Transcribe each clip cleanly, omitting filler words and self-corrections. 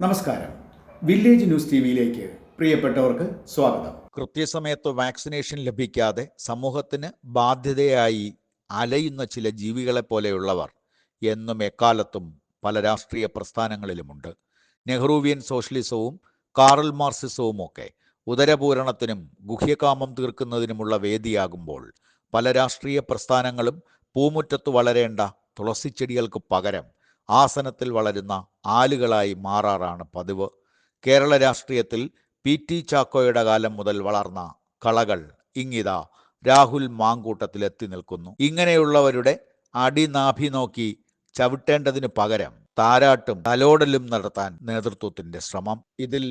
നമസ്കാരം. Village news ടിവിയിലേക്ക് പ്രിയപ്പെട്ടവർക്ക് സ്വാഗതം. കൃത്യസമയത്ത് വാക്സിനേഷൻ ലഭിക്കാതെ സമൂഹത്തിന് ബാധ്യതയായി അലയുന്ന ചില ജീവികളെ പോലെയുള്ളവർ എന്നും എക്കാലത്തും പല രാഷ്ട്രീയ പ്രസ്ഥാനങ്ങളിലുമുണ്ട്. നെഹ്റുവിയൻ സോഷ്യലിസവും കാറൽ മാർക്സിസവും ഒക്കെ ഉദരപൂരണത്തിനും ഗുഹ്യകാമം തീർക്കുന്നതിനുമുള്ള വേദിയാകുമ്പോൾ പല രാഷ്ട്രീയ പ്രസ്ഥാനങ്ങളും പൂമുറ്റത്ത് വളരേണ്ട തുളസിച്ചെടികൾക്ക് പകരം ആസനത്തിൽ വളരുന്ന ആലുകളായി മാറാറാണ് പതിവ്. കേരള രാഷ്ട്രീയത്തിൽ പി.ടി. ചാക്കോയുടെ കാലം മുതൽ വളർന്ന കളകൾ ഇങ്ങിതാ രാഹുൽ മാങ്കൂട്ടത്തിലെത്തി നിൽക്കുന്നു. ഇങ്ങനെയുള്ളവരുടെ അടിനാഭി നോക്കി ചവിട്ടേണ്ടതിനു പകരം താരാട്ടും തലോടലും നടത്താൻ നേതൃത്വത്തിന്റെ ശ്രമം. ഇതിൽ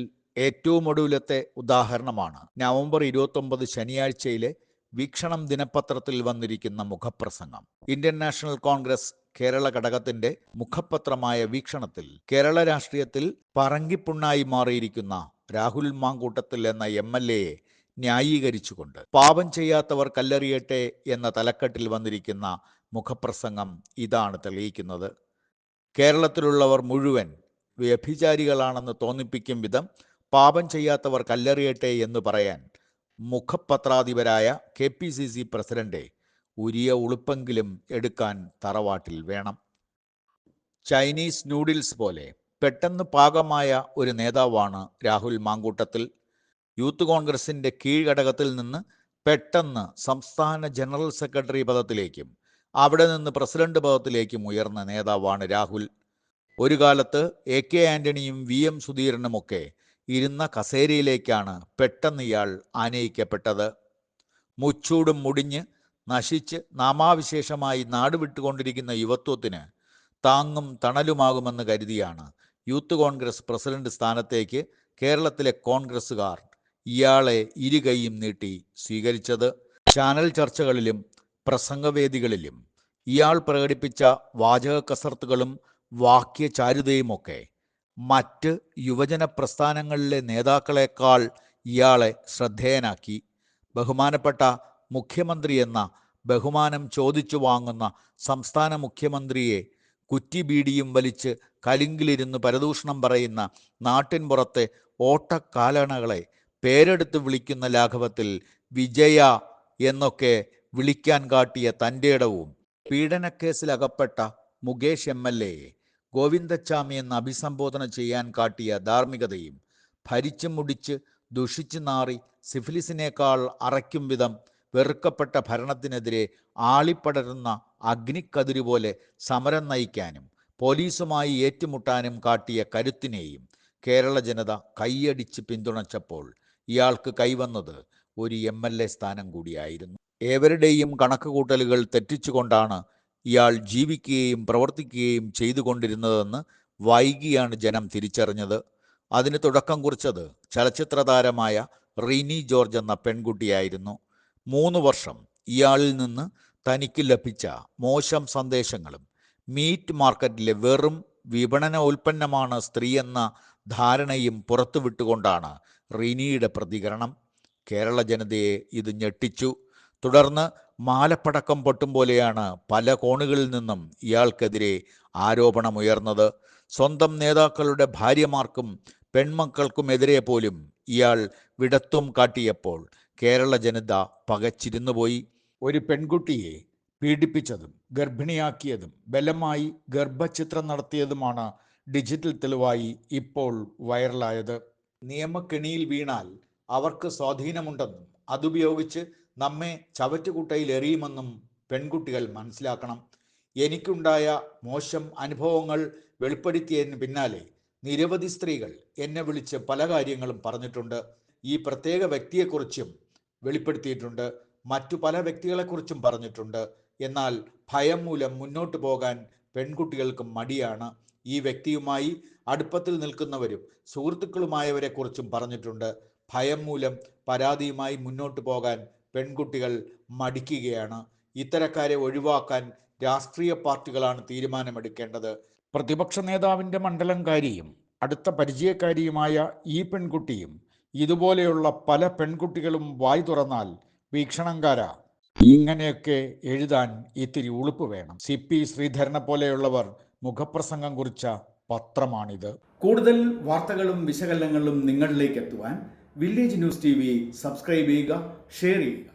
ഏറ്റവും ഒടുവിലത്തെ ഉദാഹരണമാണ് നവംബർ 29 ശനിയാഴ്ചയിലെ വീക്ഷണം ദിനപത്രത്തിൽ വന്നിരിക്കുന്ന മുഖപ്രസംഗം. ഇന്ത്യൻ നാഷണൽ കോൺഗ്രസ് കേരള ഘടകത്തിന്റെ മുഖപത്രമായ വീക്ഷണത്തിൽ കേരള രാഷ്ട്രീയത്തിൽ പറങ്കിപ്പുണ്ണായി മാറിയിരിക്കുന്ന രാഹുൽ മാങ്കൂട്ടത്തിൽ എന്ന MLA-യെ ന്യായീകരിച്ചുകൊണ്ട് പാപം ചെയ്യാത്തവർ കല്ലെറിയട്ടെ എന്ന തലക്കെട്ടിൽ വന്നിരിക്കുന്ന മുഖപ്രസംഗം ഇതാണ് തെളിയിക്കുന്നത്. കേരളത്തിലുള്ളവർ മുഴുവൻ വ്യഭിചാരികളാണെന്ന് തോന്നിപ്പിക്കും വിധം പാപം ചെയ്യാത്തവർ കല്ലെറിയട്ടെ എന്ന് പറയാൻ മുഖപത്രാധിപരായ KPCC പ്രസിഡന്റ് ഉരിയ ഉളുപ്പെങ്കിലും എടുക്കാൻ തറവാട്ടിൽ വേണം. ചൈനീസ് നൂഡിൽസ് പോലെ പെട്ടെന്ന് പാകമായ ഒരു നേതാവാണ് രാഹുൽ മാങ്കൂട്ടത്തിൽ. യൂത്ത് കോൺഗ്രസിന്റെ കീഴ്ഘടകത്തിൽ നിന്ന് പെട്ടെന്ന് സംസ്ഥാന ജനറൽ സെക്രട്ടറി പദത്തിലേക്കും അവിടെ നിന്ന് പ്രസിഡന്റ് പദത്തിലേക്കും ഉയർന്ന നേതാവാണ് രാഹുൽ. ഒരു കാലത്ത് AK ആന്റണിയും VM സുധീരനുമൊക്കെ ഇരുന്ന കസേരയിലേക്കാണ് പെട്ടെന്ന് ഇയാൾ ആനയിക്കപ്പെട്ടത്. മുച്ചൂടും മുടിഞ്ഞ് നശിച്ച് നാമാവിശേഷമായി നാടുവിട്ടുകൊണ്ടിരിക്കുന്ന യുവത്വത്തിന് താങ്ങും തണലുമാകുമെന്ന് കരുതിയാണ് യൂത്ത് കോൺഗ്രസ് പ്രസിഡന്റ് സ്ഥാനത്തേക്ക് കേരളത്തിലെ കോൺഗ്രസ്സുകാർ ഇയാളെ ഇരുകൈയും നീട്ടി സ്വീകരിച്ചത്. ചാനൽ ചർച്ചകളിലും പ്രസംഗവേദികളിലും ഇയാൾ പ്രകടിപ്പിച്ച വാചക കസർത്തുകളും വാക്യചാരുതയുമൊക്കെ മറ്റ് യുവജന പ്രസ്ഥാനങ്ങളിലെ നേതാക്കളെക്കാൾ ഇയാളെ ശ്രദ്ധേയനാക്കി. ബഹുമാനപ്പെട്ട മുഖ്യമന്ത്രി എന്ന ബഹുമാനം ചോദിച്ചു വാങ്ങുന്ന സംസ്ഥാന മുഖ്യമന്ത്രിയെ കുറ്റിബീഡിയും വലിച്ച് കലിങ്കിലിരുന്ന് പരദൂഷണം പറയുന്ന നാട്ടിൻപുറത്തെ ഓട്ടക്കാലണകളെ പേരെടുത്ത് വിളിക്കുന്ന ലാഘവത്തിൽ വിജയ എന്നൊക്കെ വിളിക്കാൻ കാട്ടിയ തൻ്റെടവും പീഡനക്കേസിലകപ്പെട്ട മുകേഷ് MLA-യെ ഗോവിന്ദച്ചാമി എന്ന് അഭിസംബോധന ചെയ്യാൻ കാട്ടിയ ധാർമ്മികതയും ഭരിച്ചു മുടിച്ച് ദുഷിച്ചു നാറി സിഫിലിസിനേക്കാൾ അറയ്ക്കും വിധം വെറുക്കപ്പെട്ട ഭരണത്തിനെതിരെ ആളിപ്പടരുന്ന അഗ്നിക്കതിരുപോലെ സമരം നയിക്കാനും പോലീസുമായി ഏറ്റുമുട്ടാനും കാട്ടിയ കരുത്തിനെയും കേരള ജനത കൈയടിച്ച് പിന്തുണച്ചപ്പോൾ ഇയാൾക്ക് കൈവന്നത് ഒരു MLA സ്ഥാനം കൂടിയായിരുന്നു. ഏവരുടെയും കണക്കുകൂട്ടലുകൾ തെറ്റിച്ചുകൊണ്ടാണ് ഇയാൾ ജീവിക്കുകയും പ്രവർത്തിക്കുകയും ചെയ്തുകൊണ്ടിരുന്നതെന്ന് വൈകിയാണ് ജനം തിരിച്ചറിഞ്ഞത്. അതിന് തുടക്കം കുറിച്ചത് ചലച്ചിത്രതാരമായ റീനി ജോർജ് എന്ന പെൺകുട്ടിയായിരുന്നു. 3 വർഷം ഇയാളിൽ നിന്ന് തനിക്ക് ലഭിച്ച മോശം സന്ദേശങ്ങളും മീറ്റ് മാർക്കറ്റിലെ വെറും വിപണന ഉൽപ്പന്നമാണ് സ്ത്രീ എന്ന ധാരണയും പുറത്തുവിട്ടുകൊണ്ടാണ് റീനിയുടെ പ്രതികരണം. കേരള ജനതയെ ഇത് ഞെട്ടിച്ചു. തുടർന്ന് മാലപ്പടക്കം പൊട്ടും പോലെയാണ് പല കോണുകളിൽ നിന്നും ഇയാൾക്കെതിരെ ആരോപണമുയർന്നത്. സ്വന്തം നേതാക്കളുടെ ഭാര്യമാർക്കും പെൺമക്കൾക്കുമെതിരെ പോലും ഇയാൾ വിടത്വം കാട്ടിയപ്പോൾ കേരള ജനത പകച്ചിരുന്നുപോയി. ഒരു പെൺകുട്ടിയെ പീഡിപ്പിച്ചതും ഗർഭിണിയാക്കിയതും ബലമായി ഗർഭചിത്രം നടത്തിയതുമാണ് ഡിജിറ്റൽ തെളിവായി ഇപ്പോൾ വൈറലായത്. നിയമക്കെണിയിൽ വീണാൽ അവർക്ക് സ്വാധീനമുണ്ടെന്നും അതുപയോഗിച്ച് നമ്മെ ചവറ്റുകുട്ടയിൽ എറിയുമെന്നും പെൺകുട്ടികൾ മനസ്സിലാക്കണം. എനിക്കുണ്ടായ മോശം അനുഭവങ്ങൾ വെളിപ്പെടുത്തിയതിന് പിന്നാലെ നിരവധി സ്ത്രീകൾ എന്നെ വിളിച്ച് പല കാര്യങ്ങളും പറഞ്ഞിട്ടുണ്ട്. ഈ പ്രത്യേക വ്യക്തിയെക്കുറിച്ചും വെളിപ്പെടുത്തിയിട്ടുണ്ട്, മറ്റു പല വ്യക്തികളെക്കുറിച്ചും പറഞ്ഞിട്ടുണ്ട്. എന്നാൽ ഭയം മൂലം മുന്നോട്ട് പോകാൻ പെൺകുട്ടികൾക്ക് മടിയാണ്. ഈ വ്യക്തിയുമായി അടുപ്പത്തിൽ നിൽക്കുന്നവരും സുഹൃത്തുക്കളുമായവരെക്കുറിച്ചും പറഞ്ഞിട്ടുണ്ട്. ഭയം മൂലം പരാതിയുമായി മുന്നോട്ട് പോകാൻ പെൺകുട്ടികൾ മടിക്കുകയാണ്. ഇത്തരക്കാരെ ഒഴിവാക്കാൻ രാഷ്ട്രീയ പാർട്ടികളാണ് തീരുമാനമെടുക്കേണ്ടത്. പ്രതിപക്ഷ നേതാവിൻ്റെ മണ്ഡലംകാരിയും അടുത്ത പരിചയക്കാരിയുമായ ഈ പെൺകുട്ടിയും ഇതുപോലെയുള്ള പല പെൺകുട്ടികളും വായി തുറന്നാൽ വീക്ഷണംകാര ഇങ്ങനെയൊക്കെ എഴുതാൻ ഇത്തിരി ഉളുപ്പ് വേണം. CP ശ്രീധരനെ പോലെയുള്ളവർ മുഖപ്രസംഗം കുറിച്ച പത്രമാണിത്. കൂടുതൽ വാർത്തകളും വിശകലനങ്ങളും നിങ്ങളിലേക്ക് എത്തുവാൻ വില്ലേജ് ന്യൂസ് TV സബ്സ്ക്രൈബ് ചെയ്യുക, ഷെയർ ചെയ്യുക.